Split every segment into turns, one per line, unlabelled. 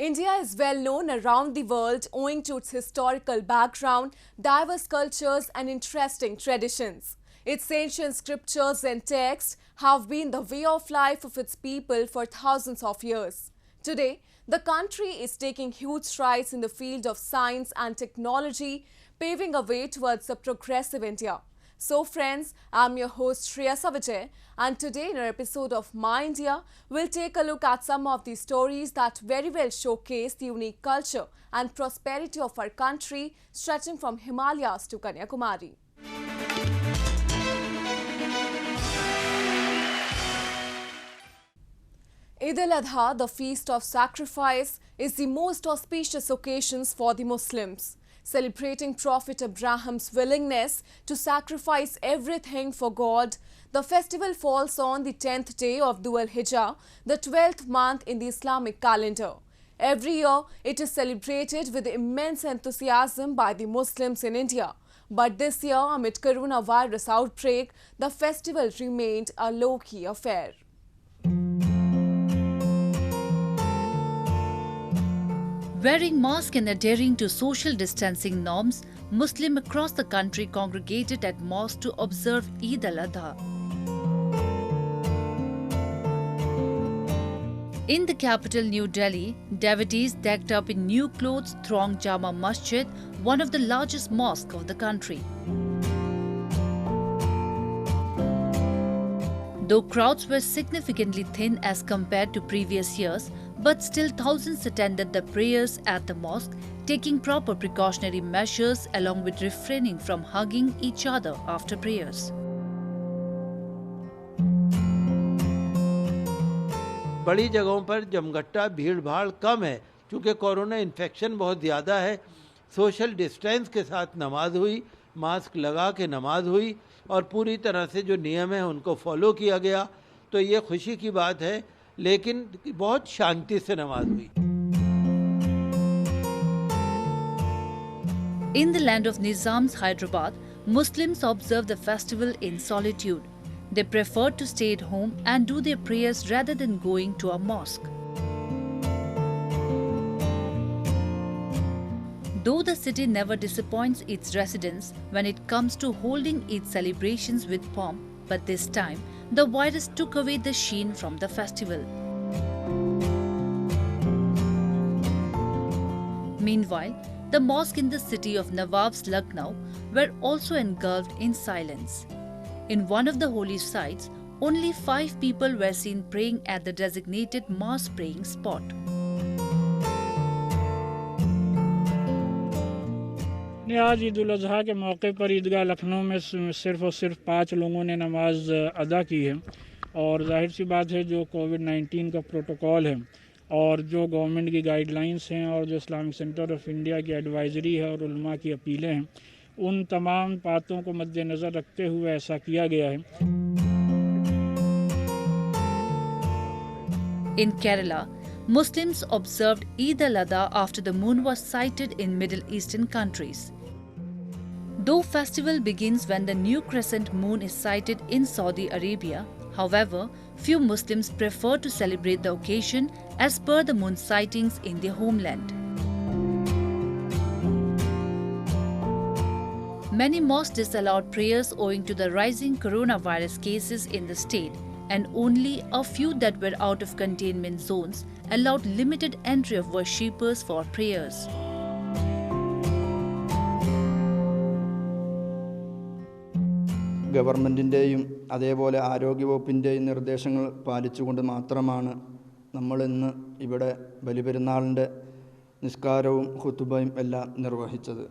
India is well known around the world owing to its historical background, diverse cultures and interesting traditions. Its ancient scriptures and texts have been the way of life of its people for thousands of years. Today, the country is taking huge strides in the field of science and technology, paving a way towards a progressive India. So friends, I'm your host Shreya Savijay, and today in our episode of My India, we'll take a look at some of the stories that very well showcase the unique culture and prosperity of our country, stretching from Himalayas to Kanyakumari. Eid al-Adha, the feast of sacrifice, is the most auspicious occasion for the Muslims. Celebrating Prophet Abraham's willingness to sacrifice everything for God, the festival falls on the 10th day of Dhul al-Hijjah, the 12th month in the Islamic calendar. Every year, it is celebrated with immense enthusiasm by the Muslims in India. But this year, amid coronavirus outbreak, the festival remained a low-key affair.
Wearing masks and adhering to social distancing norms, Muslims across the country congregated at mosques to observe Eid al-Adha. In the capital New Delhi, devotees decked up in new clothes thronged Jama Masjid, one of the largest mosques of the country. Though crowds were significantly thin as compared to previous years, but still thousands attended the prayers at the mosque, taking proper precautionary measures along with refraining from hugging each other after prayers.
बड़ी जगहों पर जमघटा भीड़ भाड़ कम है क्योंकि corona infection बहुत ज़्यादा है। सोशल डिस्टेंस के साथ नमाज हुई, मास्क लगा के नमाज हुई और पूरी तरह से जो नियम है उनको फॉलो किया गया, तो ये खुशी की बात है, लेकिन बहुत शांति से नमाज हुई।
In the land of Nizam's Hyderabad, Muslims observe the festival in solitude. They prefer to stay at home and do their prayers rather than going to a mosque. Though the city never disappoints its residents when it comes to holding its celebrations with pomp, but this time, the virus took away the sheen from the festival. Meanwhile, the mosques in the city of Nawab's Lucknow were also engulfed in silence. In one of the holy sites, only 5 people were seen praying at the designated mass praying spot.
आज ईद उल अज़हा के मौके पर ईदगाह लखनऊ में सिर्फ और सिर्फ 5 लोगों ने नमाज अदा की है और जाहिर सी बात है जो कोविड-19 का प्रोटोकॉल है और जो गवर्नमेंट की गाइडलाइंस हैं और जो इस्लामिक सेंटर ऑफ इंडिया की एडवाइजरी है और उलमा की अपीलें हैं, उन तमाम बातों को मद्देनज़र रखते हुए ऐसा किया गया है।
In Kerala, Muslims observed Eid al-Adha after the moon was sighted in Middle Eastern countries. Though festival begins when the new crescent moon is sighted in Saudi Arabia, however, few Muslims prefer to celebrate the occasion as per the moon sightings in their homeland. Many mosques disallowed prayers owing to the rising coronavirus cases in the state, and only a few that were out of containment zones allowed limited entry of worshippers for prayers.
ഗവൺമെൻറ്റിൻ്റെയും അതേപോലെ ആരോഗ്യവകുപ്പിൻ്റെയും നിർദ്ദേശങ്ങൾ പാലിച്ചുകൊണ്ട് മാത്രമാണ് നമ്മളിന്ന് ഇവിടെ ബലിപെരുന്നാളിൻ്റെ നിസ്കാരവും ഖുതുബയും എല്ലാം നിർവഹിച്ചത്.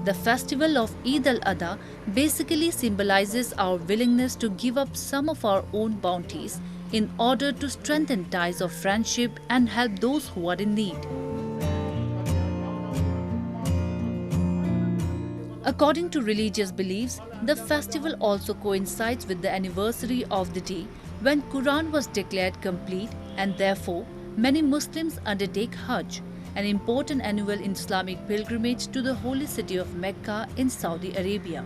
The festival of Eid al-Adha basically symbolizes our willingness to give up some of our own bounties in order to strengthen ties of friendship and help those who are in need. According to religious beliefs, the festival also coincides with the anniversary of the day when Quran was declared complete, and therefore many Muslims undertake Hajj, an important annual Islamic pilgrimage to the holy city of Mecca in Saudi Arabia.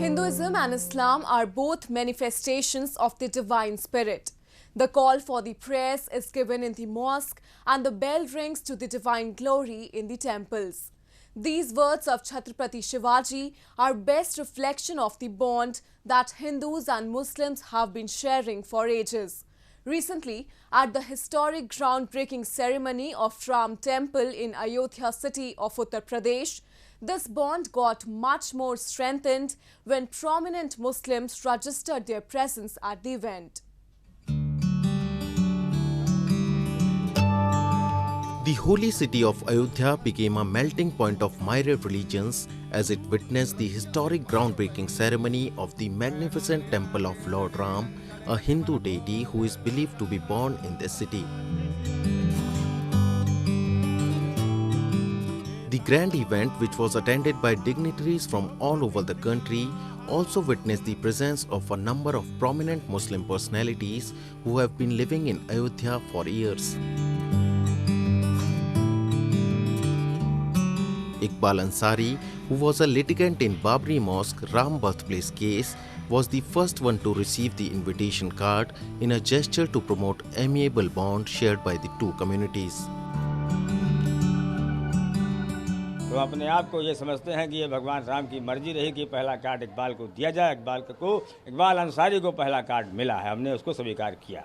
Hinduism and Islam are both manifestations of the divine spirit. The call for the prayers is given in the mosque and the bell rings to the divine glory in the temples. These words of Chhatrapati Shivaji are best reflection of the bond that Hindus and Muslims have been sharing for ages. Recently, at the historic groundbreaking ceremony of Ram Temple in Ayodhya city of Uttar Pradesh, this bond got much more strengthened when prominent Muslims registered their presence at the event.
The holy city of Ayodhya became a melting point of myriad religions as it witnessed the historic groundbreaking ceremony of the magnificent temple of Lord Ram, a Hindu deity who is believed to be born in this city. The grand event, which was attended by dignitaries from all over the country, also witnessed the presence of a number of prominent Muslim personalities who have been living in Ayodhya for years. Iqbal Ansari, who was a litigant in Babri Mosque Ram birthplace case, was the first one to receive the invitation card in a gesture to promote amiable bond shared by the two communities.
तो अपने आप को ये समझते हैं कि ये भगवान राम की मर्जी रही कि पहला कार्ड इकबाल को दिया जाए। इकबाल अंसारी को पहला कार्ड मिला है, हमने उसको स्वीकार किया।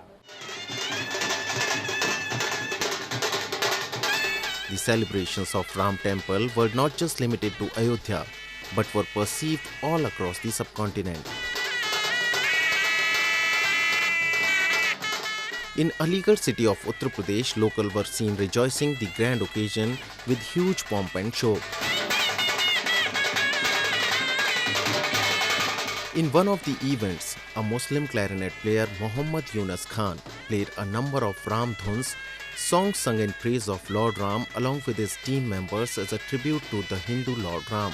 The celebrations of Ram Temple were not just limited to Ayodhya, but were perceived all across the subcontinent. In Aligarh city of Uttar Pradesh, locals were seen rejoicing the grand occasion with huge pomp and show. In one of the events, a Muslim clarinet player Muhammad Yunus Khan played a number of Ram dhuns, songs sung in praise of Lord Ram along with his team members as a tribute to the Hindu Lord Ram.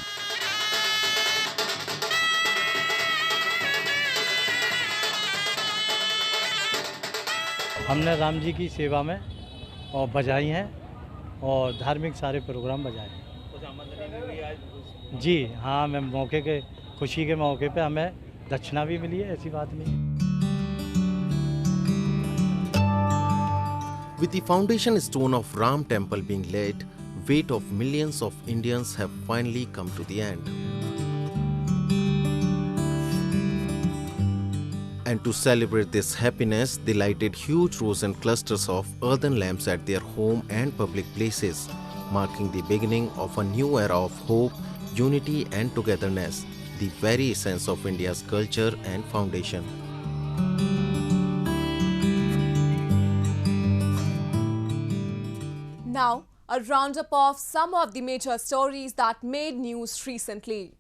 हमने राम जी की सेवा में और बजाई हैं और धार्मिक सारे प्रोग्राम बजाए हैं। जी हाँ, मैं मौके के खुशी के मौके पे हमें दक्षिणा भी मिली है, ऐसी बात नहीं।
With the foundation stone of Ram Temple being laid, weight of millions of Indians have finally come to the end. And to celebrate this happiness, they lighted huge rows and clusters of earthen lamps at their home and public places, marking the beginning of a new era of hope, unity and togetherness, the very essence of India's culture and foundation.
Now, a roundup of some of the major stories that made news recently.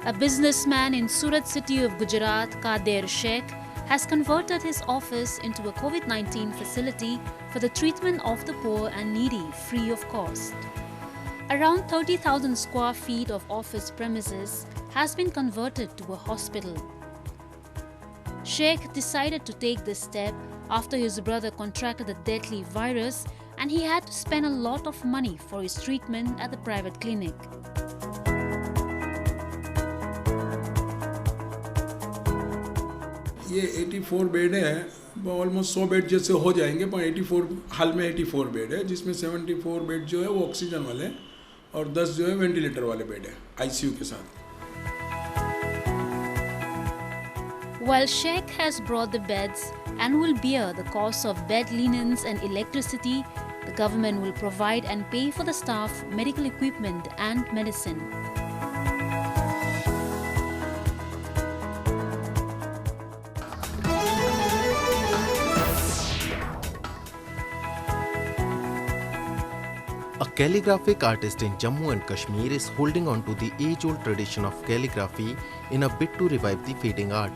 A businessman in Surat city of Gujarat, Kader Sheikh, has converted his office into a COVID-19 facility for the treatment of the poor and needy free of cost. Around 30,000 square feet of office premises has been converted to a hospital. Sheikh decided to take this step after his brother contracted the deadly virus and he had to spend a lot of money for his treatment at the private clinic.
ये 84 bed है, almost 100 bed जैसे हो जाएंगे, पर 84 हाल में 84 bed है, जिसमें 74 bed जो है वो ऑक्सीजन वाले और 10 जो है वेंटिलेटर वाले बेड है आईसीयू के साथ.
While Sheikh has brought the beds and will bear the cost of bed linens and electricity, the government will provide and pay for the staff, medical equipment and medicine.
A calligraphic artist in Jammu and Kashmir is holding on to the age-old tradition of calligraphy in a bid to revive the fading art.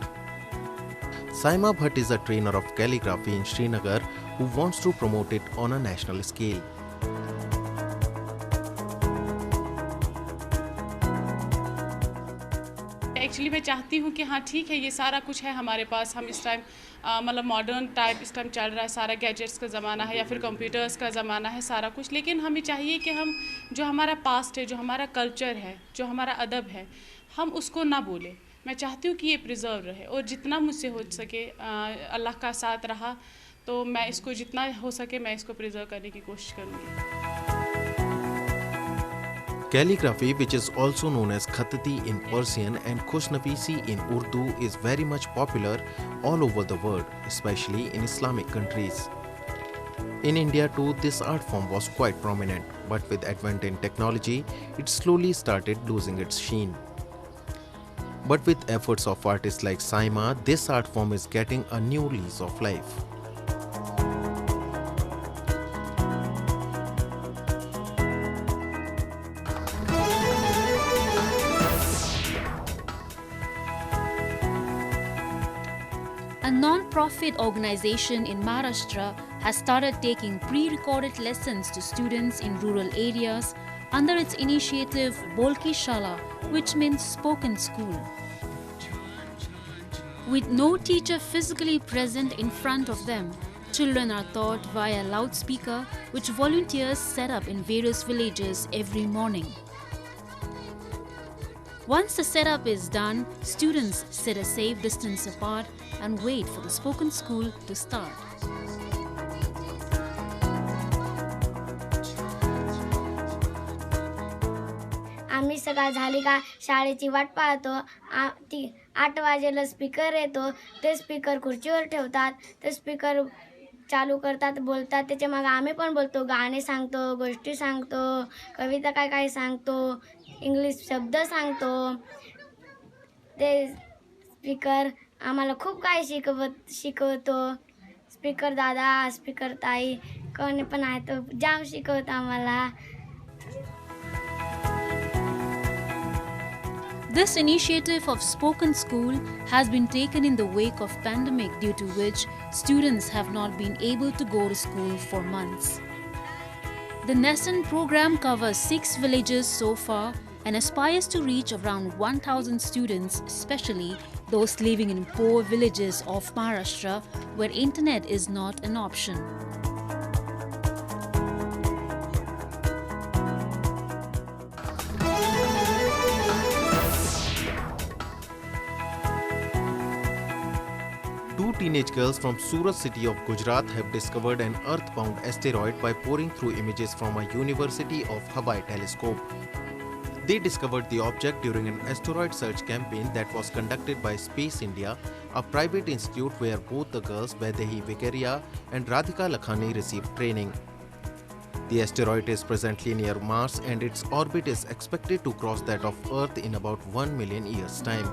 Saima Bhatt is a trainer of calligraphy in Srinagar who wants to promote it on a national scale.
Actually मैं चाहती हूँ कि हाँ ठीक है, ये सारा कुछ है हमारे पास, हम इस टाइम मतलब मॉडर्न टाइप इस टाइम चल रहा है, सारा गैजेट्स का ज़माना है या फिर कंप्यूटर्स का ज़माना है, सारा कुछ, लेकिन हमें चाहिए कि हम जो हमारा पास्ट है, जो हमारा कल्चर है, जो हमारा अदब है, हम उसको ना भूलें। मैं चाहती हूँ कि ये प्रिजर्व रहे और जितना मुझसे हो सके, अल्लाह का साथ रहा तो मैं इसको जितना हो सके मैं इसको प्रिजर्व करने की कोशिश करूँगी।
Calligraphy, which is also known as Khattati in Persian and Khushnafisi in Urdu, is very much popular all over the world, especially in Islamic countries. In India too, this art form was quite prominent, but with advent in technology, it slowly started losing its sheen. But with efforts of artists like Saima, this art form is getting a new lease of life.
A non-profit organization in Maharashtra has started taking pre-recorded lessons to students in rural areas under its initiative Bolki Shala, which means spoken school. With no teacher physically present in front of them, children are taught via loudspeaker, which volunteers set up in various villages every morning. Once the setup is done, students sit a safe distance apart and wait for the spoken school to start.
आम्ही सकाळ झाली का शाळेची वाट पाहतो. 8 वाजेला speaker येतो, ते speaker खुर्चीवर ठेवतात, ते स्पीकर चालू करतात, बोलतात, त्याच्या मागे आम्ही पण बोलतो, गाणे सांगतो, गोष्टी सांगतो, कविता काय काय सांगतो, इंग्लिश शब्द सांगतो. ते स्पीकर आम्हाला खूप काय शिकवतो. स्पीकर दादा, स्पीकर ताई कोणी पण आहे तो जाम शिकवतो आम्हाला.
This initiative of Spoken School has been taken in the wake of pandemic, due to which students have not been able to go to school for months. The Nesson program covers 6 villages so far and aspires to reach around 1,000 students, especially those living in poor villages of Maharashtra where internet is not an option.
Two teenage girls from Surat city of Gujarat have discovered an earthbound asteroid by poring through images from a University of Hawaii telescope. They discovered the object during an asteroid search campaign that was conducted by Space India, a private institute where both the girls Vaidehi Vikaria and Radhika Lakhani received training. The asteroid is presently near Mars and its orbit is expected to cross that of Earth in about 1 million years' time.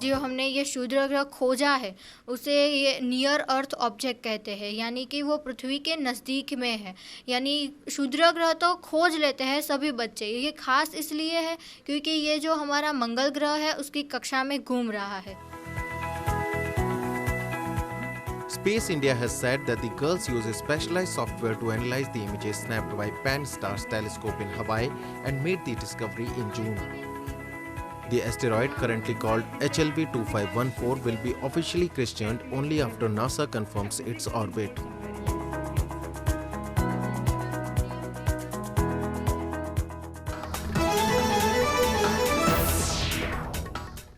जो हमने ये क्षुद्र ग्रह खोजा है उसे ये near अर्थ object कहते हैं, यानी कि वो पृथ्वी के नज़दीक में है। यानी क्षुद्र ग्रह तो खोज लेते हैं सभी बच्चे, ये खास इसलिए है क्योंकि ये जो हमारा मंगल ग्रह है उसकी कक्षा में घूम रहा है।
Space India has said that the girls use a specialized software to analyze the images snapped by Pan-STARRS telescope in Hawaii and made the discovery in June. The asteroid, currently called HLV 2514, will be officially christened only after NASA confirms its orbit.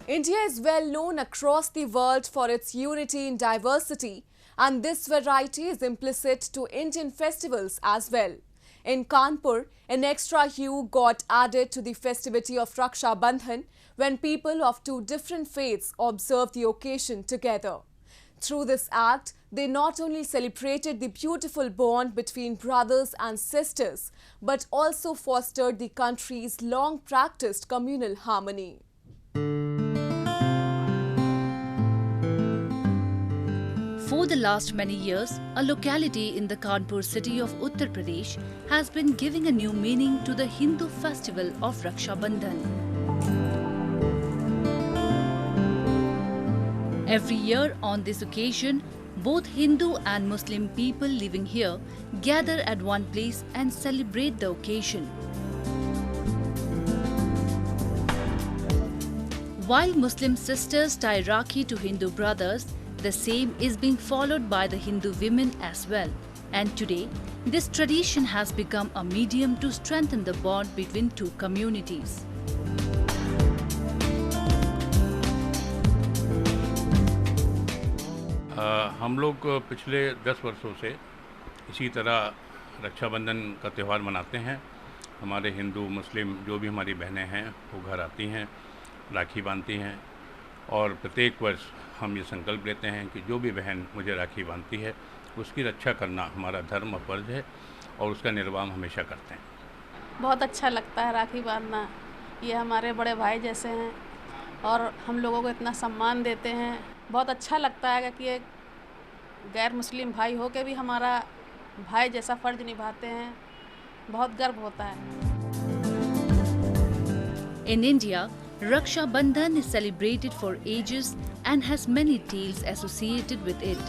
India is well known across the world for its unity in diversity, and this variety is implicit to Indian festivals as well. In Kanpur, an extra hue got added to the festivity of Raksha Bandhan when people of two different faiths observed the occasion together. Through this act, they not only celebrated the beautiful bond between brothers and sisters, but also fostered the country's long-practiced communal harmony.
For the last many years, a locality in the Kanpur city of Uttar Pradesh has been giving a new meaning to the Hindu festival of Raksha Bandhan. Every year on this occasion, both Hindu and Muslim people living here gather at one place and celebrate the occasion. While Muslim sisters tie Rakhi to Hindu brothers, the same is being followed by the Hindu women as well. And today, this tradition has become a medium to strengthen the bond between two communities.
हम लोग पिछले 10 वर्षों से इसी तरह रक्षाबंधन का त्यौहार मनाते हैं। हमारे हिंदू मुस्लिम जो भी हमारी बहनें हैं वो घर आती हैं, राखी बांधती हैं और प्रत्येक वर्ष हम ये संकल्प लेते हैं कि जो भी बहन मुझे राखी बांधती है उसकी रक्षा करना हमारा धर्म और फर्ज है और उसका निर्वाह हम हमेशा करते हैं।
बहुत अच्छा लगता है राखी बांधना। ये हमारे बड़े भाई जैसे हैं और हम लोगों को इतना सम्मान देते हैं। बहुत अच्छा लगता है कि एक गैर मुस्लिम भाई हो के भी हमारा भाई जैसा फ़र्ज निभाते हैं। बहुत गर्व होता है।
In India, Raksha Bandhan is celebrated for ages and has many tales associated with it.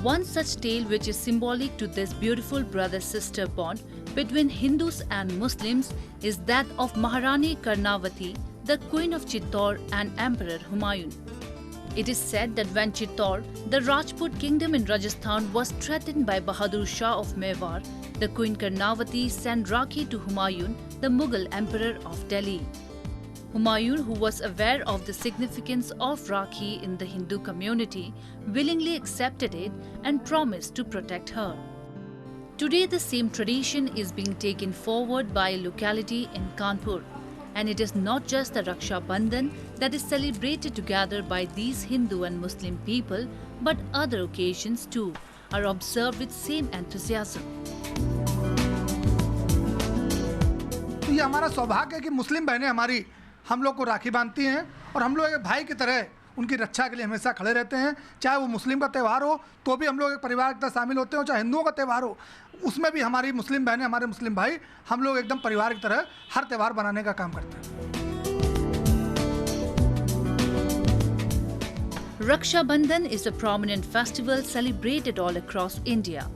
One such tale which is symbolic to this beautiful brother-sister bond between Hindus and Muslims is that of Maharani Karnavati, the Queen of Chittor and Emperor Humayun. It is said that when Chittor, the Rajput kingdom in Rajasthan, was threatened by Bahadur Shah of Mewar, the Queen Karnavati sent Rakhi to Humayun, the Mughal Emperor of Delhi. Humayun, who was aware of the significance of Rakhi in the Hindu community, willingly accepted it and promised to protect her. Today, the same tradition is being taken forward by a locality in Kanpur. And it is not just the Raksha Bandhan that is celebrated together by these Hindu and Muslim people, but other occasions too are observed with same enthusiasm.
ये हमारा सौभाग्य है कि मुस्लिम बहनें हमारी हम लोग को राखी बांधती हैं और हम लोग एक भाई की तरह उनकी रक्षा के लिए हमेशा खड़े रहते हैं। चाहे वो मुस्लिम का त्यौहार हो तो भी हम लोग एक परिवार की तरह शामिल होते हैं, चाहे हिंदुओं का त्यौहार हो उसमें भी हमारी मुस्लिम बहनें, हमारे मुस्लिम भाई, हम लोग एकदम परिवार की तरह हर त्यौहार बनाने का काम करते हैं।
Raksha Bandhan is a prominent festival celebrated all across India.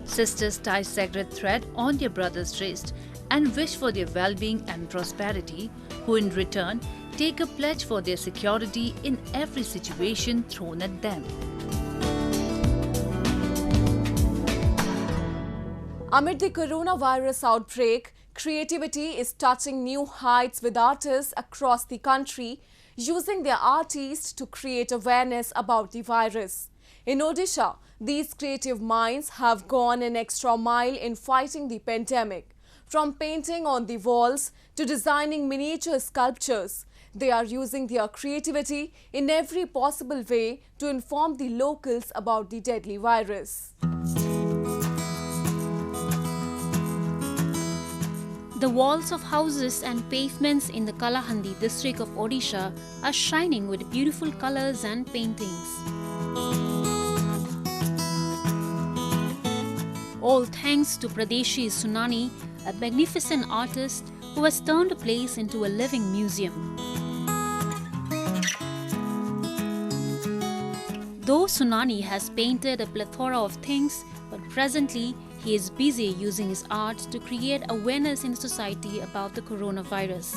Sisters tie sacred thread on their brother's wrist and wish for their well-being and prosperity, who in return take a pledge for their security in every situation thrown at them.
Amid the coronavirus outbreak, creativity is touching new heights with artists across the country using their artists to create awareness about the virus. In Odisha, these creative minds have gone an extra mile in fighting the pandemic. From painting on the walls to designing miniature sculptures, they are using their creativity in every possible way to inform the locals about the deadly virus.
The walls of houses and pavements in the Kalahandi district of Odisha are shining with beautiful colors and paintings. All thanks to Pradeshi Sunani, a magnificent artist who has turned the place into a living museum. Though Sunani has painted a plethora of things, but presently he is busy using his art to create awareness in society about the coronavirus.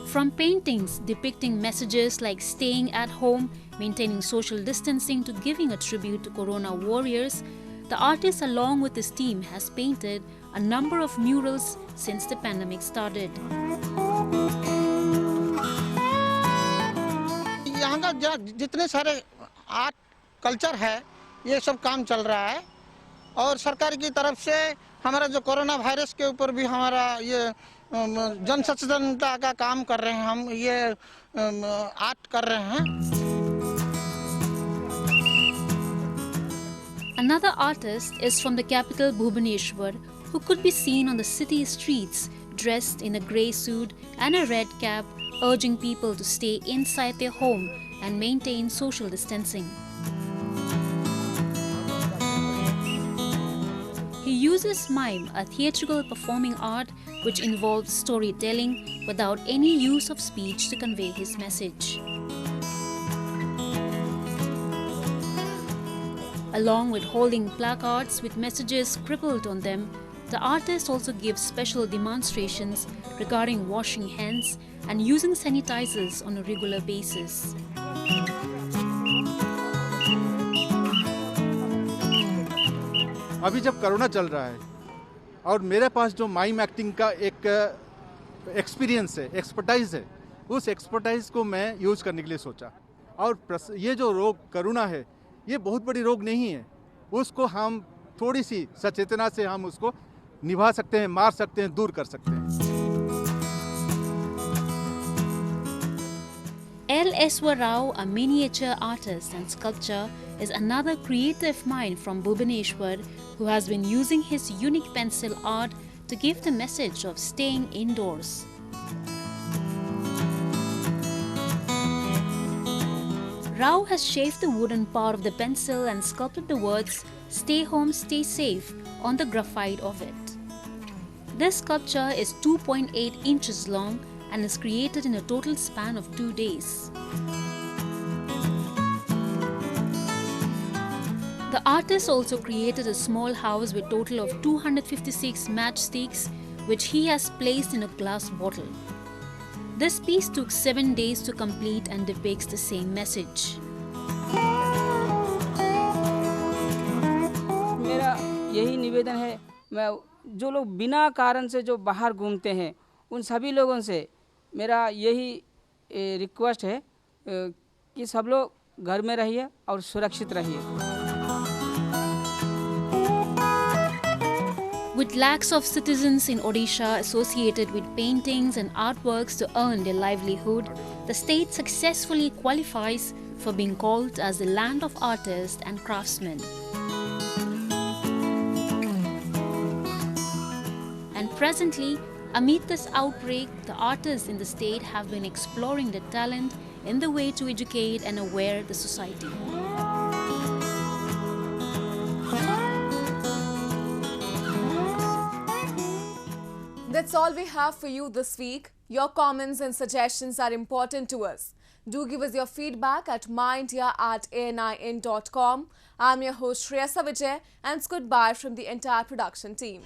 From paintings depicting messages like staying at home, maintaining social distancing to giving a tribute to corona warriors, the artist along with his team has painted a number of murals since the pandemic started.
यहाँ का जितने सारे art culture है ये सब काम चल रहा है और सरकार की तरफ से हमारा जो कोरोना वायरस के ऊपर भी हमारा ये जन सचेतनता का काम कर रहे हैं, हम ये आर्ट कर रहे हैं।
Another artist is from the capital Bhubaneswar, who could be seen on the city streets dressed in a grey suit and a red cap, urging people to stay inside their home and maintain social distancing. He uses mime, a theatrical performing art which involves storytelling without any use of speech to convey his message. Along with holding placards with messages scribbled on them, The artist also gives special demonstrations regarding washing hands and using sanitizers on a regular basis.
अभी जब corona चल रहा है और मेरे पास जो mime acting का एक एक्सपीरियंस है, एक्सपर्टाइज है, उस एक्सपर्टाइज को मैं यूज करने के लिए सोचा। और ये जो रोग कोरोना है, ये बहुत बड़ी रोग नहीं है, उसको हम थोड़ी सी सचेतना से हम उसको निभा सकते हैं, मार सकते हैं, दूर कर सकते हैं।
L. Eswar Rao, a miniature artist and sculptor, is another creative mind from Bhubaneswar who has been using his unique pencil art to give the message of staying indoors. Rao has shaved the wooden part of the pencil and sculpted the words "Stay home, stay safe" on the graphite of it. This sculpture is 2.8 inches long and is created in a total span of 2 days. The artist also created a small house with a total of 256 matchsticks, which he has placed in a glass bottle. This piece took 7 days to complete and depicts the same message.
मेरा यही निवेदन है, मैं जो लोग बिना कारण से जो बाहर घूमते हैं उन सभी लोगों से मेरा यही रिक्वेस्ट है कि सब लोग घर में रहिए और सुरक्षित रहिए।
With lakhs of citizens in Odisha associated with paintings and artworks to earn their livelihood, the state successfully qualifies for being called as the land of artists and craftsmen. And presently, amid this outbreak, the artists in the state have been exploring their talent in the way to educate and aware the society.
That's all we have for you this week. Your comments and suggestions are important to us. Do give us your feedback at myindia@anin.com. I'm your host Shreyasa Vijay, and it's goodbye from the entire production team.